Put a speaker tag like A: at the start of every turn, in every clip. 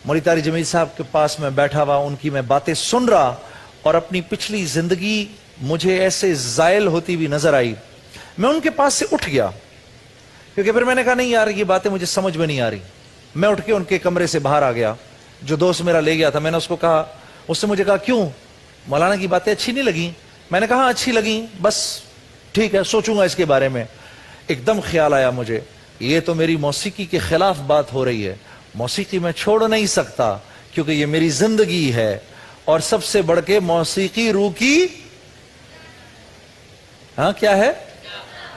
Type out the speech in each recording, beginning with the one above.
A: मौलवी तारिक जमील साहब के पास मैं बैठा हुआ, उनकी मैं बातें सुन रहा और अपनी पिछली जिंदगी मुझे ऐसे जायल होती हुई नजर आई। मैं उनके पास से उठ गया, क्योंकि फिर मैंने कहा नहीं यार ये बातें मुझे समझ में नहीं आ रही। मैं उठ के उनके कमरे से बाहर आ गया। जो दोस्त मेरा ले गया था, मैंने उसको कहा, उससे मुझे कहा क्यों मौलाना की बातें अच्छी नहीं लगी? मैंने कहा अच्छी लगी, बस ठीक है सोचूंगा इसके बारे में। एकदम ख्याल आया मुझे, ये तो मेरी मौसीकी के खिलाफ बात हो रही है। मौसीकी मैं छोड़ नहीं सकता क्योंकि ये मेरी जिंदगी है, और सबसे बढ़ के मौसीकी रूह की हाँ क्या है,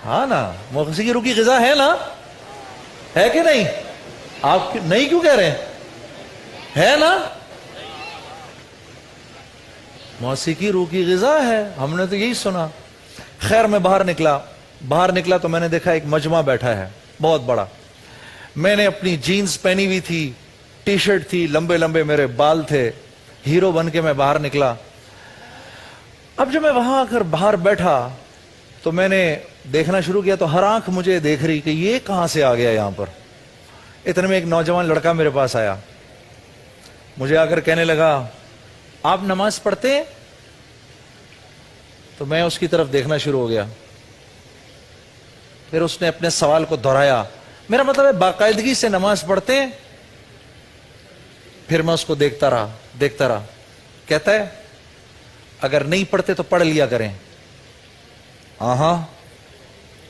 A: हाँ ना, मौसीकी रूह की ग़िज़ा है ना, है कि नहीं? आप नहीं क्यों कह रहे हैं? है ना, मौसीकी रूह की ग़िज़ा है, हमने तो यही सुना। खैर मैं बाहर निकला तो मैंने देखा एक मजमा बैठा है बहुत बड़ा। मैंने अपनी जीन्स पहनी हुई थी, टी शर्ट थी, लंबे लंबे मेरे बाल थे, हीरो बन के मैं बाहर निकला। अब जब मैं वहां आकर बाहर बैठा तो मैंने देखना शुरू किया, तो हर आंख मुझे देख रही कि ये कहां से आ गया यहां पर। इतने में एक नौजवान लड़का मेरे पास आया, मुझे आकर कहने लगा आप नमाज पढ़ते हैं? तो मैं उसकी तरफ देखना शुरू हो गया। फिर उसने अपने सवाल को दोहराया, मेरा मतलब है बाकायदगी से नमाज पढ़ते हैं? फिर मैं उसको देखता रहा। कहता है अगर नहीं पढ़ते तो पढ़ लिया करें। हाँ,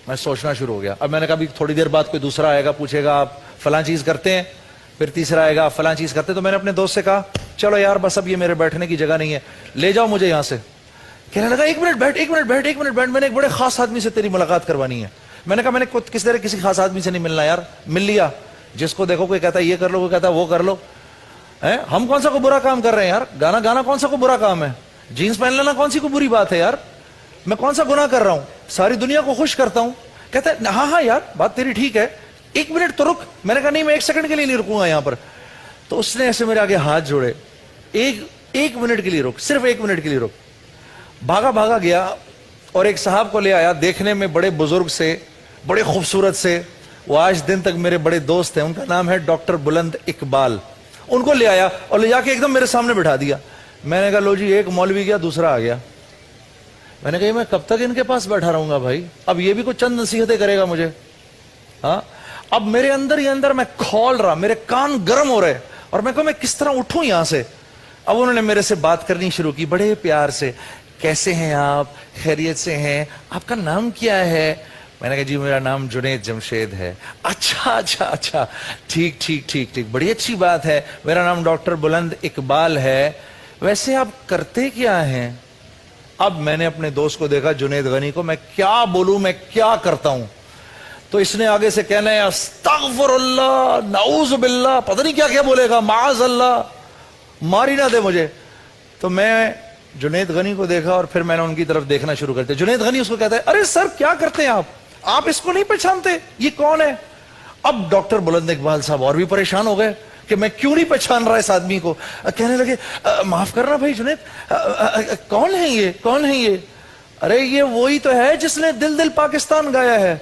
A: मैं सोचना शुरू हो गया। अब मैंने कहा थोड़ी देर बाद कोई दूसरा आएगा, पूछेगा आप फलां चीज करते हैं? फिर तीसरा आएगा फलां चीज करते हैं। तो मैंने अपने दोस्त से कहा चलो यार बस अब ये मेरे बैठने की जगह नहीं है, ले जाओ मुझे यहां से। कहने लगा एक मिनट बैठ, मैंने एक बड़े खास आदमी से तेरी मुलाकात करवानी है। मैंने कहा मैंने किसी खास आदमी से नहीं मिलना यार। मिल लिया, जिसको देखो कोई कहता है ये कर लो, कोई कहता है वो कर लो। है हम कौन सा को बुरा काम कर रहे हैं यार? गाना कौन सा को बुरा काम है? जीन्स पहन लेना कौन सी को बुरी बात है यार? मैं कौन सा गुनाह कर रहा हूं? सारी दुनिया को खुश करता हूं। कहता है हाँ यार बात तेरी ठीक है, एक मिनट तो रुक। मैंने कहा नहीं मैं एक सेकंड के लिए नहीं रुकूंगा यहां पर। तो उसने ऐसे मेरे आगे हाथ जोड़े, एक मिनट के लिए रुक, सिर्फ 1 मिनट के लिए रुक। भागा गया और एक साहब को ले आया, देखने में बड़े बुजुर्ग से, बड़े खूबसूरत से, वो आज दिन तक मेरे बड़े दोस्त हैं। उनका नाम है डॉक्टर बुलंद इकबाल। उनको ले आया और ले जाके एकदम मेरे सामने बिठा दिया। मैंने कहा लो जी, एक मौलवी गया, दूसरा आ गया। मैंने कहा मैं कब तक इनके पास बैठा रहूंगा भाई? अब ये भी कुछ चंद नसीहतें करेगा मुझे। हाँ, अब मेरे अंदर ही अंदर मैं खौल रहा, मेरे कान गर्म हो रहे, और मैं कहूं मैं किस तरह उठूं यहां से। अब उन्होंने मेरे से बात करनी शुरू की बड़े प्यार से, कैसे हैं आप, खैरियत से हैं, आपका नाम क्या है? मैंने कहा जी मेरा नाम जुनैद जमशेद है। अच्छा, ठीक, बड़ी अच्छी बात है। मेरा नाम डॉक्टर बुलंद इकबाल है। वैसे आप करते क्या हैं? अब मैंने अपने दोस्त को देखा, जुनैद गनी को, मैं क्या बोलूं, मैं क्या करता हूं? तो इसने आगे से कहना है अस्तगफिरुल्लाह, नाऊज़ु बिल्लाह, पता नहीं क्या क्या बोलेगा, माअज़ल्लाह, मार ही ना दे मुझे। तो मैं जुनैद गनी को देखा और फिर मैंने उनकी तरफ देखना शुरू कर दिया। जुनैद गनी उसको कहता है अरे सर क्या करते हैं आप इसको नहीं पहचानते, ये कौन है? अब डॉक्टर बुलंद इकबाल साहब और भी परेशान हो गए कि मैं क्यों नहीं पहचान रहा इस आदमी को। कहने लगे माफ करना भाई जुनैद, कौन है ये? अरे ये वही तो है जिसने दिल दिल पाकिस्तान गाया है।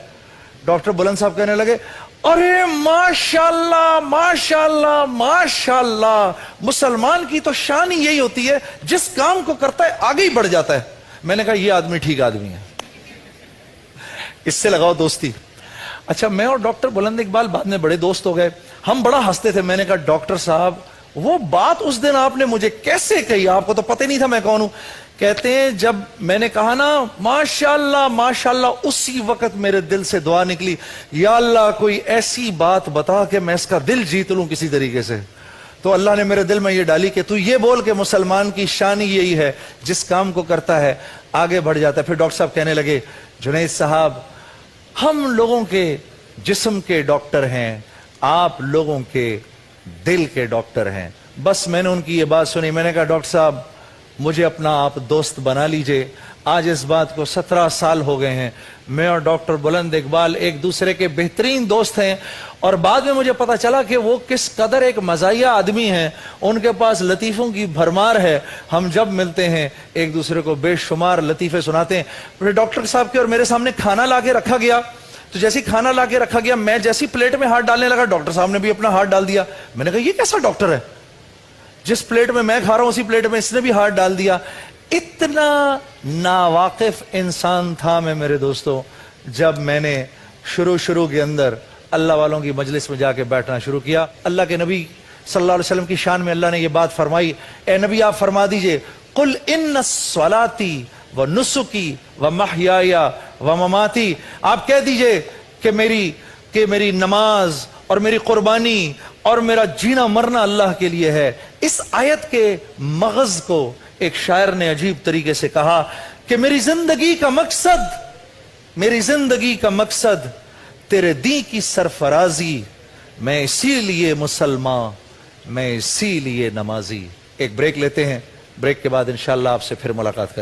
A: डॉक्टर बुलंद साहब कहने लगे अरे माशाल्लाह माशाल्लाह माशाल्लाह, मुसलमान की तो शान ही यही होती है, जिस काम को करता है आगे ही बढ़ जाता है। मैंने कहा ये आदमी ठीक आदमी है, इससे लगाओ दोस्ती। अच्छा, मैं और डॉक्टर बुलंद इकबाल बाद में बड़े दोस्त हो गए, हम बड़ा हंसते थे। मैंने कहा डॉक्टर साहब वो बात उस दिन आपने मुझे कैसे कही, आपको तो पता ही नहीं था मैं कौन हूं। कहते हैं जब मैंने कहा ना माशाल्लाह माशाल्लाह, उसी वक्त मेरे दिल से दुआ निकली, या अल्लाह कोई ऐसी बात बता कि मैं इसका दिल जीत लूं किसी तरीके से। तो अल्लाह ने मेरे दिल में ये डाली कि तू ये बोल के मुसलमान की शान ही यही है, जिस काम को करता है आगे बढ़ जाता है। फिर डॉक्टर साहब कहने लगे जुनैद साहब हम लोगों के जिस्म के डॉक्टर हैं, आप लोगों के दिल के डॉक्टर हैं। बस मैंने उनकी ये बात सुनी। मैंने कहा डॉक्टर साहब मुझे अपना आप दोस्त बना लीजिए। आज इस बात को 17 साल हो गए हैं। मैं और डॉक्टर बुलंद इकबाल एक दूसरे के बेहतरीन दोस्त हैं, और बाद में मुझे पता चला कि वो किस कदर एक मज़ाहिया आदमी हैं, उनके पास लतीफ़ों की भरमार है। हम जब मिलते हैं एक दूसरे को बेशुमार लतीफ़े सुनाते हैं। फिर डॉक्टर साहब के और मेरे सामने खाना ला के रखा गया, तो जैसे खाना ला के रखा गया, मैं जैसी प्लेट में हाथ डालने लगा, डॉक्टर साहब ने भी अपना हाथ डाल दिया। मैंने कहा ये कैसा डॉक्टर है, جس پلیٹ میں میں کھا رہا ہوں اسی پلیٹ میں اس نے بھی ہاتھ ڈال دیا. اتنا ناواقف انسان تھا میں میرے دوستوں. جب میں نے شروع کے اندر اللہ والوں کی مجلس میں جا کے بیٹھنا شروع کیا, اللہ کے نبی صلی اللہ علیہ وسلم کی شان میں اللہ نے یہ بات فرمائی, اے نبی آپ فرما دیجئے قل ان صلاتی و نسکی و محیایا و مماتی, آپ کہہ دیجئے کہ میری نماز اور میری قربانی اور میرا جینا مرنا اللہ کے لیے ہے. اس آیت کے مغز کو ایک شاعر نے عجیب طریقے سے کہا کہ میری زندگی کا مقصد تیرے دین کی سرفرازی, میں اسی لیے مسلمان, میں اسی لیے نمازی. ایک بریک لیتے ہیں, بریک کے بعد انشاءاللہ آپ سے پھر ملاقات کریں.